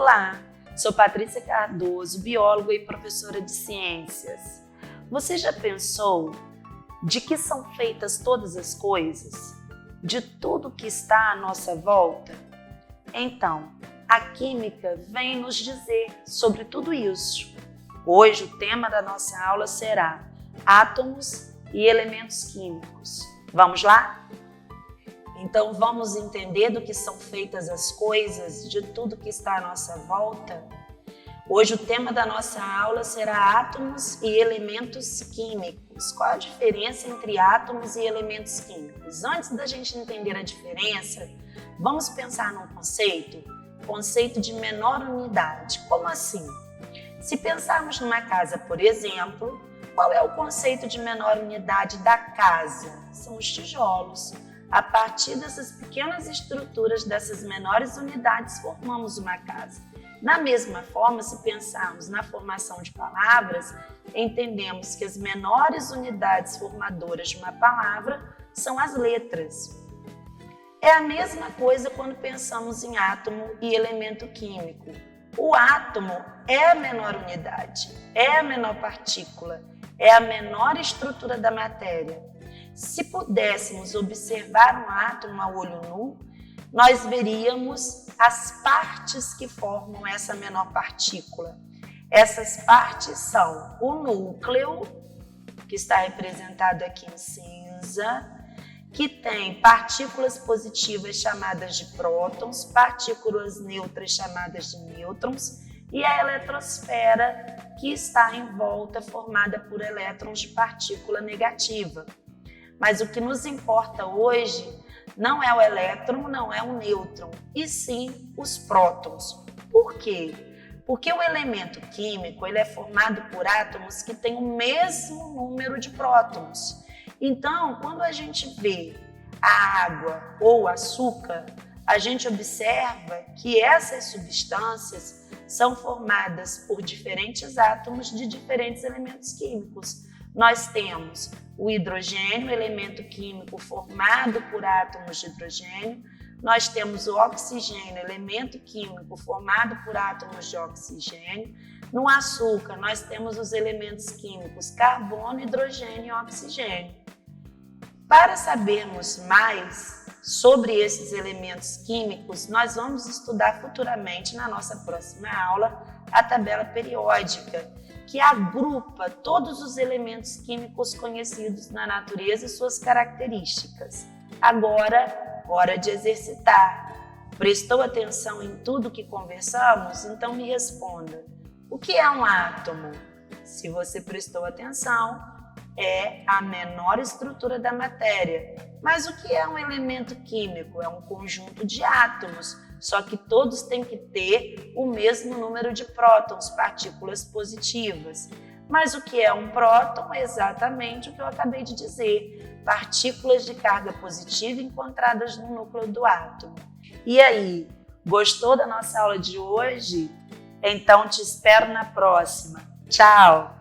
Olá, sou Patrícia Cardoso, bióloga e professora de ciências. Você já pensou de que são feitas todas as coisas? De tudo que está à nossa volta? Então, a química vem nos dizer sobre tudo isso. Hoje o tema da nossa aula será átomos e elementos químicos. Vamos lá? Então vamos entender do que são feitas as coisas, de tudo que está à nossa volta? Hoje o tema da nossa aula será átomos e elementos químicos. Qual a diferença entre átomos e elementos químicos? Antes da gente entender a diferença, vamos pensar num conceito de menor unidade. Como assim? Se pensarmos numa casa, por exemplo, qual é o conceito de menor unidade da casa? São os tijolos. A partir dessas pequenas estruturas, dessas menores unidades, formamos uma casa. Da mesma forma, se pensarmos na formação de palavras, entendemos que as menores unidades formadoras de uma palavra são as letras. É a mesma coisa quando pensamos em átomo e elemento químico. O átomo é a menor unidade, é a menor partícula, é a menor estrutura da matéria. Se pudéssemos observar um átomo a olho nu, nós veríamos as partes que formam essa menor partícula. Essas partes são o núcleo, que está representado aqui em cinza, que tem partículas positivas chamadas de prótons, partículas neutras chamadas de nêutrons, e a eletrosfera, que está em volta, formada por elétrons de partícula negativa. Mas o que nos importa hoje não é o elétron, não é o nêutron, e sim os prótons. Por quê? Porque o elemento químico ele é formado por átomos que têm o mesmo número de prótons. Então, quando a gente vê a água ou o açúcar, a gente observa que essas substâncias são formadas por diferentes átomos de diferentes elementos químicos. Nós temos o hidrogênio, elemento químico formado por átomos de hidrogênio. Nós temos o oxigênio, elemento químico formado por átomos de oxigênio. No açúcar, nós temos os elementos químicos carbono, hidrogênio e oxigênio. Para sabermos mais sobre esses elementos químicos, nós vamos estudar futuramente, na nossa próxima aula, a tabela periódica, que agrupa todos os elementos químicos conhecidos na natureza e suas características. Agora, hora de exercitar. Prestou atenção em tudo que conversamos? Então me responda. O que é um átomo? Se você prestou atenção, é a menor estrutura da matéria. Mas o que é um elemento químico? É um conjunto de átomos, só que todos têm que ter o mesmo número de prótons, partículas positivas. Mas o que é um próton? É exatamente o que eu acabei de dizer, partículas de carga positiva encontradas no núcleo do átomo. E aí, gostou da nossa aula de hoje? Então te espero na próxima. Tchau!